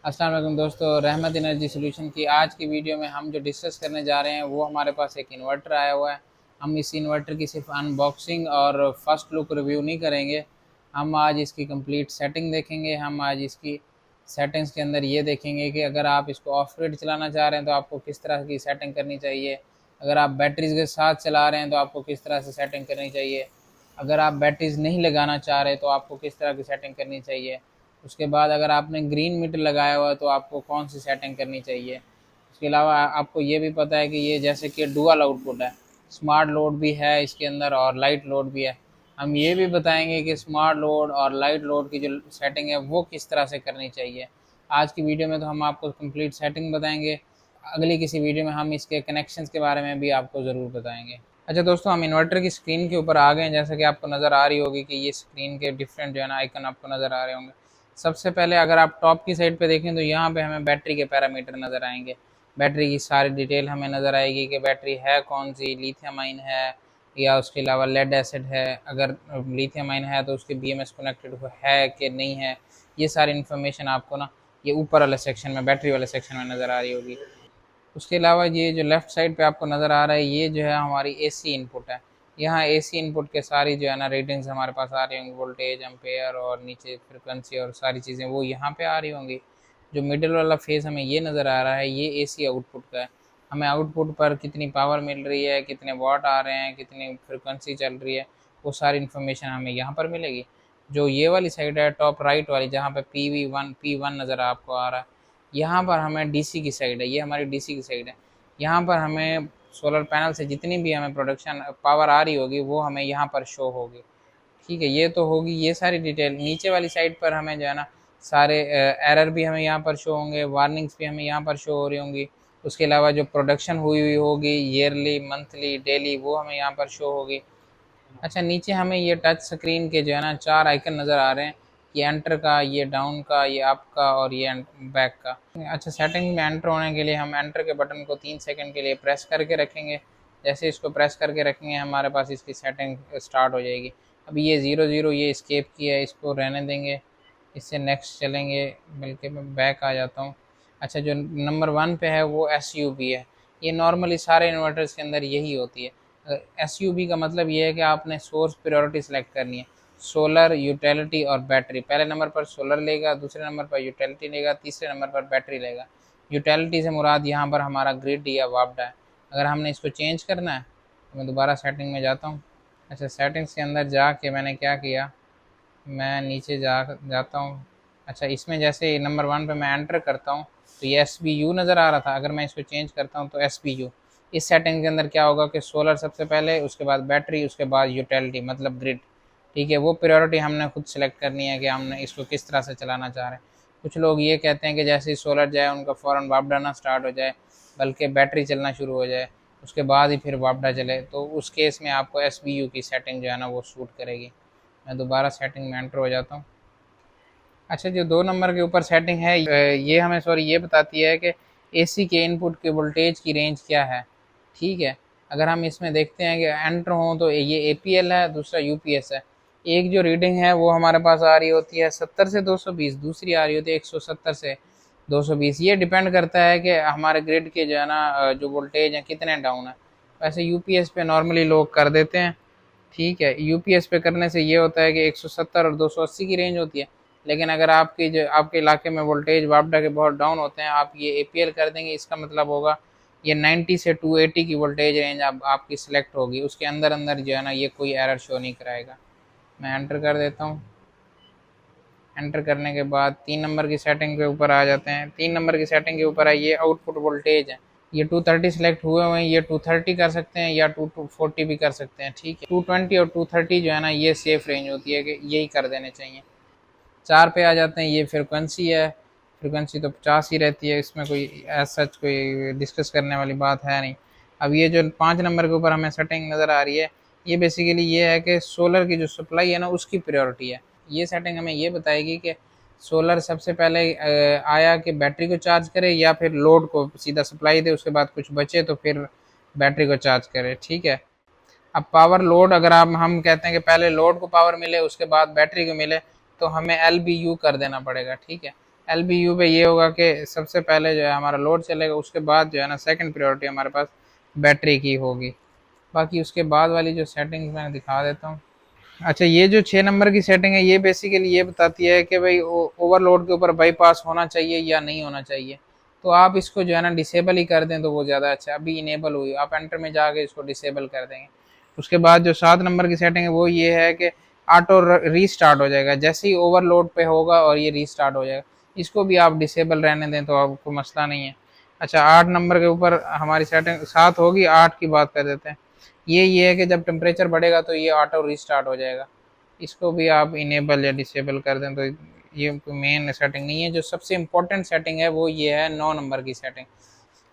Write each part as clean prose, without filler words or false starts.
अस्सलाम वालेकुम दोस्तों, रहमत एनर्जी सॉल्यूशन की आज की वीडियो में हम जो डिस्कस करने जा रहे हैं वो हमारे पास एक इन्वर्टर आया हुआ है। हम इस इन्वर्टर की सिर्फ अनबॉक्सिंग और फर्स्ट लुक रिव्यू नहीं करेंगे। हम आज इसकी कंप्लीट सेटिंग देखेंगे। हम आज इसकी सेटिंग्स के अंदर ये देखेंगे कि अगर आप इसको ऑफ ग्रिड चलाना चाह रहे हैं तो आपको किस तरह की सेटिंग करनी चाहिए। अगर आप बैटरीज के साथ चला रहे हैं तो आपको किस तरह से सेटिंग करनी चाहिए। अगर आप बैटरीज नहीं लगाना चाह रहे तो आपको किस तरह की सेटिंग करनी चाहिए। उसके बाद अगर आपने ग्रीन मीटर लगाया हुआ है तो आपको कौन सी सेटिंग करनी चाहिए। उसके अलावा आपको ये भी पता है कि ये जैसे कि डुअल आउटपुट है, स्मार्ट लोड भी है इसके अंदर और लाइट लोड भी है। हम ये भी बताएंगे कि स्मार्ट लोड और लाइट लोड की जो सेटिंग है वो किस तरह से करनी चाहिए। आज की वीडियो में तो हम आपको कंप्लीट सेटिंग बताएंगे। अगली किसी वीडियो में हम इसके कनेक्शंस के बारे में भी आपको ज़रूर बताएंगे। अच्छा दोस्तों, हम इन्वर्टर की स्क्रीन के ऊपर आ गए हैं। जैसा कि आपको नज़र आ रही होगी कि ये स्क्रीन के डिफरेंट जो है ना आइकन आपको नज़र आ रहे होंगे। सबसे पहले अगर आप टॉप की साइड पे देखें तो यहाँ पे हमें बैटरी के पैरामीटर नज़र आएंगे। बैटरी की सारी डिटेल हमें नज़र आएगी कि बैटरी है कौन सी, लिथियम आयन है या उसके अलावा लेड एसिड है। अगर लिथियम आयन है तो उसके बीएमएस कनेक्टेड है कि नहीं है, ये सारी इन्फॉर्मेशन आपको ना ये ऊपर वाले सेक्शन में, बैटरी वाले सेक्शन में नज़र आ रही होगी। उसके अलावा ये जो लेफ़्ट साइड पे आपको नज़र आ रहा है ये जो है हमारी एसी इनपुट है। यहाँ एसी इनपुट के सारी जो है ना रीडिंग्स हमारे पास आ रही होंगी, वोल्टेज, एम्पेयर और नीचे फ्रिक्वेंसी और सारी चीज़ें वो यहाँ पे आ रही होंगी। जो मिडिल वाला फेस हमें ये नज़र आ रहा है ये एसी आउटपुट का है। हमें आउटपुट पर कितनी पावर मिल रही है, कितने वाट आ रहे हैं, कितनी फ्रिक्वेंसी चल रही है, वो सारी इन्फॉर्मेशन हमें यहाँ पर मिलेगी। जो ये वाली साइड है टॉप राइट वाली, जहाँ पे P1 नज़र आपको आ रहा है, यहाँ पर हमें डीसी की साइड है, ये हमारी डीसी की साइड है। यहाँ पर हमें सोलर पैनल से जितनी भी हमें प्रोडक्शन पावर आ रही होगी वो हमें यहाँ पर शो होगी। ठीक है, ये तो होगी ये सारी डिटेल। नीचे वाली साइड पर हमें जो है ना सारे एरर भी हमें यहाँ पर शो होंगे, वार्निंग्स भी हमें यहाँ पर शो हो रही होंगी। उसके अलावा जो प्रोडक्शन हुई हुई होगी ईयरली, मंथली, डेली, वो हमें यहाँ पर शो होगी। अच्छा, नीचे हमें ये टच स्क्रीन के जो है ना 4 आइकन नज़र आ रहे हैं। ये एंटर का, ये डाउन का, ये अप का और ये बैक का। अच्छा, सेटिंग में एंटर होने के लिए हम एंटर के बटन को 3 सेकंड के लिए प्रेस करके रखेंगे। जैसे इसको प्रेस करके रखेंगे हमारे पास इसकी सेटिंग स्टार्ट हो जाएगी। अभी ये 0 0 ये स्केप की है, इसको रहने देंगे, इससे नेक्स्ट चलेंगे। बल्कि मैं बैक आ जाता हूँ। अच्छा, जो नंबर 1 पे है वो SUV है। ये नॉर्मली सारे इन्वर्टर्स के अंदर यही होती है। SUV का मतलब ये है कि आपने सोर्स प्रायोरिटी सेलेक्ट करनी है। सोलर, यूटिलिटी और बैटरी। पहले नंबर पर सोलर लेगा, दूसरे नंबर पर यूटिलिटी लेगा, तीसरे नंबर पर बैटरी लेगा। यूटिलिटी से मुराद यहाँ पर हमारा ग्रिड या वापडा है। अगर हमने इसको चेंज करना है तो मैं दोबारा सेटिंग में जाता हूँ। अच्छा, सेटिंग्स के अंदर जाके मैंने क्या किया, मैं नीचे जाता हूँ। अच्छा, इसमें जैसे नंबर 1 पे मैं एंटर करता हूँ तो ये SBU नज़र आ रहा था। अगर मैं इसको चेंज करता हूँ तो SBU। इस सेटिंग के अंदर क्या होगा कि सोलर सबसे पहले, उसके बाद बैटरी, उसके बाद यूटिलिटी मतलब ग्रिड। ठीक है, वो प्रायोरिटी हमने खुद सेलेक्ट करनी है कि हमने इसको किस तरह से चलाना चाह रहे हैं। कुछ लोग ये कहते हैं कि जैसे ही सोलर जाए उनका फ़ौरन वापडाना स्टार्ट हो जाए, बल्कि बैटरी चलना शुरू हो जाए, उसके बाद ही फिर वापडा चले। तो उस केस में आपको SBU की सेटिंग जो है ना वो सूट करेगी। मैं दोबारा सेटिंग में एंटर हो जाता हूँ। अच्छा, जो 2 नंबर के ऊपर सेटिंग है ये हमें सॉरी ये बताती है कि एसी के इनपुट के वोल्टेज की रेंज क्या है। ठीक है, अगर हम इसमें देखते हैं कि एंटर हों तो ये APL है, दूसरा UPS है। एक जो रीडिंग है वो हमारे पास आ रही होती है 70 से 220, दूसरी आ रही होती है 170 से 220। ये डिपेंड करता है कि हमारे ग्रिड के जो है ना जो वोल्टेज हैं कितने डाउन है। वैसे UPS पे नॉर्मली लोग कर देते हैं। ठीक है, UPS पे करने से ये होता है कि 170 और 280 की रेंज होती है। लेकिन अगर आपकी जो आपके इलाके में वोल्टेज वापडा के बहुत डाउन होते हैं, आप ये APL कर देंगे, इसका मतलब होगा ये 90 से 280 की वोल्टेज रेंज आपकी सिलेक्ट होगी। उसके अंदर अंदर जो है ना ये कोई एरर शो नहीं कराएगा। मैं एंटर कर देता हूँ। एंटर करने के बाद 3 नंबर की सेटिंग के ऊपर आ जाते हैं। 3 नंबर की सेटिंग के ऊपर है ये आउटपुट वोल्टेज है। ये 230 सेलेक्ट हुए हुए हैं, ये 230 कर सकते हैं या 240 भी कर सकते हैं। ठीक है, 220 और 230 जो है ना ये सेफ रेंज होती है कि यही कर देने चाहिए। 4 पे आ जाते हैं, ये फ्रिक्वेंसी है। फ्रिक्वेंसी तो 50 ही रहती है, इसमें कोई एज सच कोई डिस्कस करने वाली बात है नहीं। अब ये जो 5 नंबर के ऊपर हमें सेटिंग नज़र आ रही है, ये बेसिकली ये है कि सोलर की जो सप्लाई है ना उसकी प्रायोरिटी है। ये सेटिंग हमें ये बताएगी कि सोलर सबसे पहले आया कि बैटरी को चार्ज करे या फिर लोड को सीधा सप्लाई दे, उसके बाद कुछ बचे तो फिर बैटरी को चार्ज करे। ठीक है, अब पावर लोड अगर आप हम कहते हैं कि पहले लोड को पावर मिले उसके बाद बैटरी को मिले तो हमें LBU कर देना पड़ेगा। ठीक है, LBU पे ये होगा कि सबसे पहले जो है हमारा लोड चलेगा, उसके बाद जो है ना सेकंड प्रायोरिटी हमारे पास बैटरी की होगी। बाकी उसके बाद वाली जो सेटिंग्स मैं दिखा देता हूँ। अच्छा, ये जो 6 नंबर की सेटिंग है ये बेसिकली ये बताती है कि भाई ओवरलोड के ऊपर बाईपास होना चाहिए या नहीं होना चाहिए। तो आप इसको जो है ना डिसेबल ही कर दें तो वो ज़्यादा अच्छा है। अभी इनेबल हुई, आप एंटर में जाके इसको डिसेबल कर देंगे। उसके बाद जो 7 नंबर की सेटिंग है वो ये है कि ऑटो रीस्टार्ट हो जाएगा जैसे ही ओवरलोड पे होगा और ये रीस्टार्ट हो जाएगा। इसको भी आप डिसेबल रहने दें तो आपको मसला नहीं है। अच्छा, 8 नंबर के ऊपर हमारी सेटिंग 7 होगी, 8 की बात कर देते हैं। ये है कि जब टेम्परेचर बढ़ेगा तो ये ऑटो रीस्टार्ट हो जाएगा। इसको भी आप इनेबल या डिसेबल कर दें तो ये मेन सेटिंग नहीं है। जो सबसे इम्पोर्टेंट सेटिंग है वो ये है 9 नंबर की सेटिंग।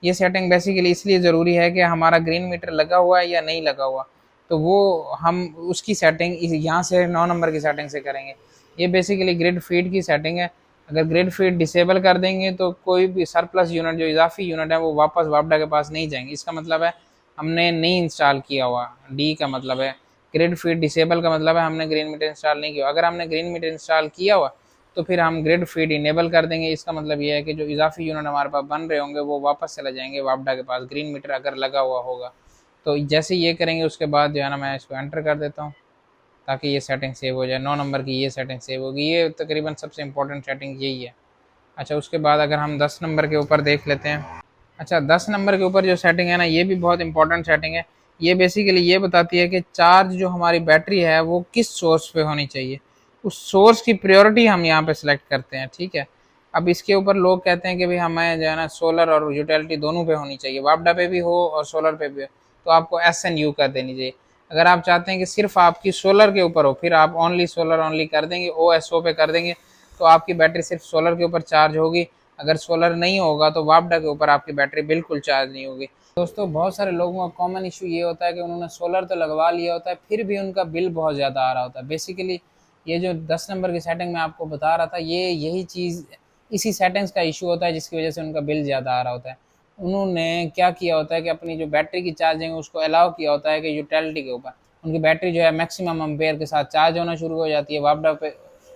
ये सेटिंग बेसिकली इसलिए ज़रूरी है कि हमारा ग्रीन मीटर लगा हुआ है या नहीं लगा हुआ, तो वो हम उसकी सेटिंग यहाँ से 9 नंबर की सेटिंग से करेंगे। ये बेसिकली ग्रिड फीड की सेटिंग है। अगर ग्रिड फीड डिसेबल कर देंगे तो कोई भी सरप्लस यूनिट, जो इजाफी यूनिट है, वो वापस वापडा के पास नहीं जाएंगे। इसका मतलब है हमने नहीं इंस्टॉल किया हुआ। डी का मतलब है ग्रिड फीड डिसेबल का मतलब है हमने ग्रीन मीटर इंस्टॉल नहीं किया। अगर हमने ग्रीन मीटर इंस्टॉल किया हुआ तो फिर हम ग्रिड फीड इनेबल कर देंगे। इसका मतलब ये है कि जो इजाफी यूनिट हमारे पास बन रहे होंगे वो वापस चले जाएंगे वापडा के पास, ग्रीन मीटर अगर लगा हुआ होगा। तो जैसे ये करेंगे उसके बाद जो है ना मैं इसको एंटर कर देता हूँ ताकि ये सेटिंग सेव हो जाए। 9 नंबर की ये सेटिंग सेव होगी। ये तकरीबन सबसे इंपॉर्टेंट सेटिंग यही है। अच्छा, उसके बाद अगर हम 10 नंबर के ऊपर देख लेते हैं। अच्छा, 10 नंबर के ऊपर जो सेटिंग है ना ये भी बहुत इंपॉर्टेंट सेटिंग है। ये बेसिकली ये बताती है कि चार्ज जो हमारी बैटरी है वो किस सोर्स पे होनी चाहिए। उस सोर्स की प्रायोरिटी हम यहाँ पे सिलेक्ट करते हैं, ठीक है। अब इसके ऊपर लोग कहते हैं कि भाई हमें जो है ना सोलर और यूटिलिटी दोनों पे होनी चाहिए, वापडा पे भी हो और सोलर पे भी हो, तो आपको SNU कर देनी चाहिए। अगर आप चाहते हैं कि सिर्फ आपकी सोलर के ऊपर हो फिर आप ओनली सोलर ओनली कर देंगे, OSO पे कर देंगे, तो आपकी बैटरी सिर्फ सोलर के ऊपर चार्ज होगी। अगर सोलर नहीं होगा तो वापडा के ऊपर आपकी बैटरी बिल्कुल चार्ज नहीं होगी। दोस्तों, बहुत सारे लोगों का कॉमन इशू ये होता है कि उन्होंने सोलर तो लगवा लिया होता है फिर भी उनका बिल बहुत ज़्यादा आ रहा होता है। बेसिकली ये जो 10 नंबर की सेटिंग में आपको बता रहा था, ये यही चीज़, इसी सेटिंग्स का इशू होता है जिसकी वजह से उनका बिल ज़्यादा आ रहा होता है। उन्होंने क्या किया होता है कि अपनी जो बैटरी की चार्जिंग है उसको अलाउ किया होता है कि यूटिलिटी के ऊपर उनकी बैटरी जो है मैक्सिमम एम्पेयर के साथ चार्ज होना शुरू हो जाती है।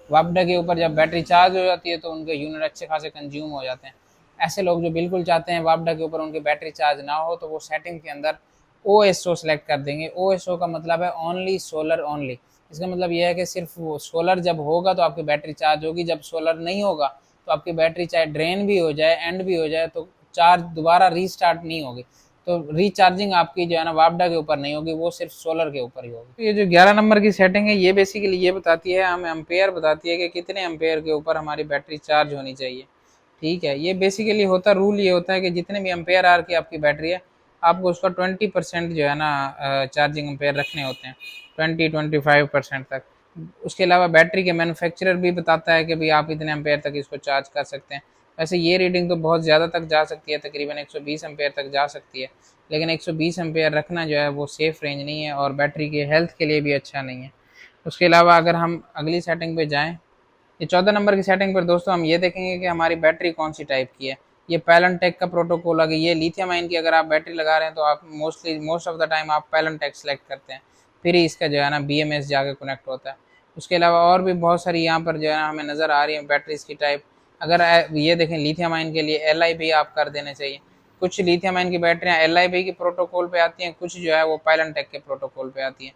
वापडा के ऊपर जब बैटरी चार्ज हो जाती है तो उनके यूनिट अच्छे खासे कंज्यूम हो जाते हैं। ऐसे लोग जो बिल्कुल चाहते हैं वापडा के ऊपर उनकी बैटरी चार्ज ना हो तो वो सेटिंग के अंदर OSO सेलेक्ट कर देंगे। OSO का मतलब है ओनली सोलर ओनली। इसका मतलब यह है कि सिर्फ वो सोलर जब होगा तो आपकी बैटरी चार्ज होगी, जब सोलर नहीं होगा तो आपकी बैटरी चाहे ड्रेन भी हो जाए एंड भी हो जाए तो चार्ज दोबारा रीस्टार्ट नहीं होगी। तो रिचार्जिंग आपकी जो है ना वापडा के ऊपर नहीं होगी, वो सिर्फ सोलर के ऊपर ही होगी। तो ये जो 11 नंबर की सेटिंग है ये बेसिकली ये बताती है, हमें एम्पेयर बताती है कि कितने एम्पेयर के ऊपर हमारी बैटरी चार्ज होनी चाहिए, ठीक है। ये बेसिकली होता रूल ये होता है कि जितने भी एम्पेयर आर की आपकी बैटरी है आपको उसका 20% जो है ना चार्जिंग एम्पेयर रखने होते हैं, 20-25% तक। उसके अलावा बैटरी के मैन्युफैक्चरर भी बताता है कि भाई आप इतने एम्पेयर तक इसको चार्ज कर सकते हैं। वैसे ये रीडिंग तो बहुत ज़्यादा तक जा सकती है, तकरीबन 120 एम्पेयर तक जा सकती है, लेकिन 120 एम्पेयर रखना जो है वो सेफ़ रेंज नहीं है और बैटरी के हेल्थ के लिए भी अच्छा नहीं है। उसके अलावा अगर हम अगली सेटिंग पे जाएँ, ये 14 नंबर की सेटिंग पर दोस्तों हम ये देखेंगे कि हमारी बैटरी कौन सी टाइप की है। ये पैलेंटेक का प्रोटोकॉल है। ये लिथियम आयन की अगर आप बैटरी लगा रहे हैं तो आप मोस्ट ऑफ द टाइम आप पैलेंटेक सेलेक्ट करते हैं, फिर ही इसका जो है ना BMS जाके कनेक्ट होता है। उसके अलावा और भी बहुत सारी यहाँ पर जो है ना हमें नज़र आ रही है बैटरीज की टाइप। अगर ये देखें लिथियम आयन के लिए LIB आप कर देने चाहिए। कुछ लिथियम आयन की बैटरियाँ LIB के प्रोटोकॉल पे आती हैं, कुछ जो है वो पैलेंटेक के प्रोटोकॉल पे आती हैं।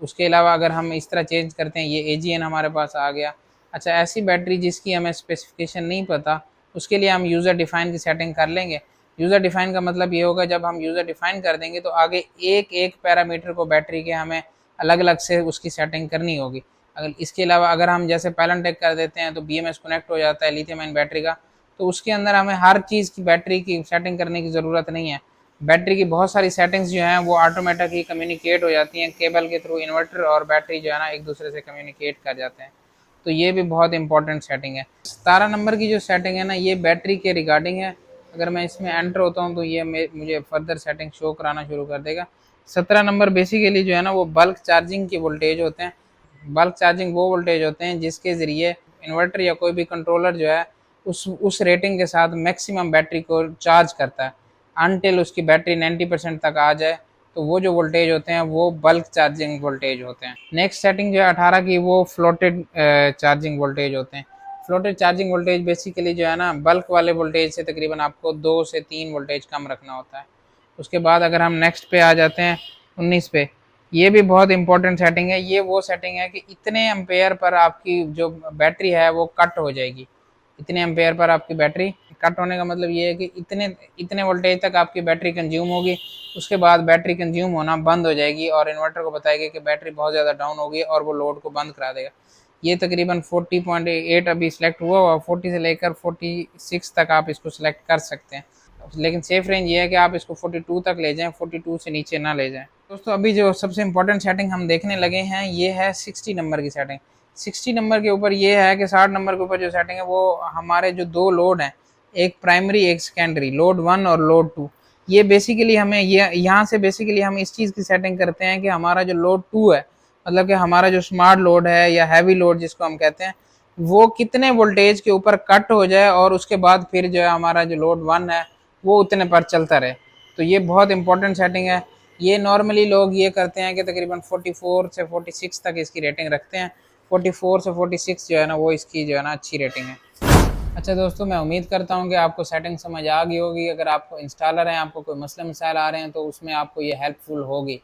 उसके अलावा अगर हम इस तरह चेंज करते हैं, ये AGN हमारे पास आ गया। अच्छा, ऐसी बैटरी जिसकी हमें स्पेसिफिकेशन नहीं पता उसके लिए हम यूज़र डिफ़ाइन की सेटिंग कर लेंगे। यूज़र डिफ़ाइन का मतलब ये होगा जब हम यूज़र डिफ़ाइन कर देंगे तो आगे एक एक पैरामीटर को बैटरी के हमें अलग अलग से उसकी सेटिंग करनी होगी। अगर इसके अलावा अगर हम जैसे पैलेंटेक कर देते हैं तो BMS कनेक्ट हो जाता है लिथियम आयन बैटरी का, तो उसके अंदर हमें हर चीज़ की बैटरी की सेटिंग करने की ज़रूरत नहीं है। बैटरी की बहुत सारी सेटिंग्स जो हैं वो ऑटोमेटिक ही कम्युनिकेट हो जाती हैं केबल के थ्रू। इन्वर्टर और बैटरी जो है ना एक दूसरे से कम्युनिकेट कर जाते हैं, तो ये भी बहुत इंपॉर्टेंट सेटिंग है। 17 नंबर की जो सेटिंग है ना ये बैटरी के रिगार्डिंग है। अगर मैं इसमें एंटर होता हूँ तो ये मुझे फर्दर सेटिंग शो कराना शुरू कर देगा। 17 नंबर बेसिकली जो है ना वो बल्क चार्जिंग की वोल्टेज होते हैं। बल्क चार्जिंग वो वोल्टेज होते हैं जिसके ज़रिए इन्वर्टर या कोई भी कंट्रोलर जो है उस रेटिंग के साथ मैक्सिमम बैटरी को चार्ज करता है अनटिल उसकी बैटरी 90% तक आ जाए। तो वो जो वोल्टेज होते हैं वो बल्क चार्जिंग वोल्टेज होते हैं। नेक्स्ट सेटिंग जो है 18 की वो फ्लोटेड चार्जिंग वोल्टेज होते हैं। फ्लोटेज चार्जिंग वोल्टेज बेसिकली जो है ना बल्क वाले वोल्टेज से तकरीबन आपको 2 से 3 वोल्टेज कम रखना होता है। उसके बाद अगर हम नेक्स्ट पे आ जाते हैं 19 पे, ये भी बहुत इंपॉर्टेंट सेटिंग है। ये वो सेटिंग है कि इतने एम्पेयर पर आपकी जो बैटरी है वो कट हो जाएगी। इतने एम्पेयर पर आपकी बैटरी कट होने का मतलब ये है कि इतने इतने वोल्टेज तक आपकी बैटरी कंज्यूम होगी, उसके बाद बैटरी कंज्यूम होना बंद हो जाएगी और इन्वर्टर को बताएगी कि बैटरी बहुत ज़्यादा डाउन होगी और वो लोड को बंद करा देगा। ये तकरीबन 40.8 अभी सिलेक्ट हुआ और 40 से लेकर 46 तक आप इसको सिलेक्ट कर सकते हैं, लेकिन सेफ रेंज ये है कि आप इसको 42 तक ले जाएं, 42 से नीचे ना ले जाएं। दोस्तों अभी जो सबसे इंपॉर्टेंट सेटिंग हम देखने लगे हैं ये है 60 नंबर की सेटिंग। 60 नंबर के ऊपर ये है कि 60 नंबर के ऊपर जो सेटिंग है वो हमारे जो दो लोड हैं, एक प्राइमरी एक सेकेंडरी, लोड 1 और लोड 2, ये बेसिकली हमें ये यहाँ से बेसिकली हम इस चीज़ की सेटिंग करते हैं कि हमारा जो लोड 2 है, मतलब कि हमारा जो स्मार्ट लोड है या हैवी लोड जिसको हम कहते हैं, वो कितने वोल्टेज के ऊपर कट हो जाए और उसके बाद फिर जो है हमारा जो लोड 1 है वो उतने पर चलता रहे। तो ये बहुत इंपॉर्टेंट सेटिंग है। ये नॉर्मली लोग ये करते हैं कि तकरीबन 44 से 46 तक इसकी रेटिंग रखते हैं। 44 से 46 जो है ना वो इसकी जो है ना अच्छी रेटिंग है। अच्छा दोस्तों, मैं उम्मीद करता हूँ कि आपको सेटिंग समझ आ गई होगी। अगर आपको इंस्टॉलर हैं, आपको कोई मसले मसाइल आ रहे हैं तो उसमें आपको ये हेल्पफुल होगी।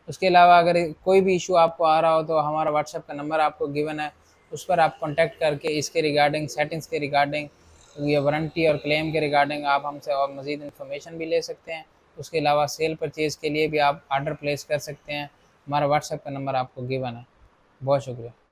उसके अलावा अगर कोई भी इशू आपको आ रहा हो तो हमारा व्हाट्सएप का नंबर आपको गिवन है, उस पर आप कॉन्टैक्ट करके इसके रिगार्डिंग, सेटिंग्स के रिगार्डिंग, ये वारंटी और क्लेम के रिगार्डिंग आप हमसे और मज़ीद इन्फॉर्मेशन भी ले सकते हैं। उसके अलावा सेल परचेज़ के लिए भी आप आर्डर प्लेस कर सकते हैं। हमारा व्हाट्सएप का नंबर आपको गिवन है। बहुत शुक्रिया।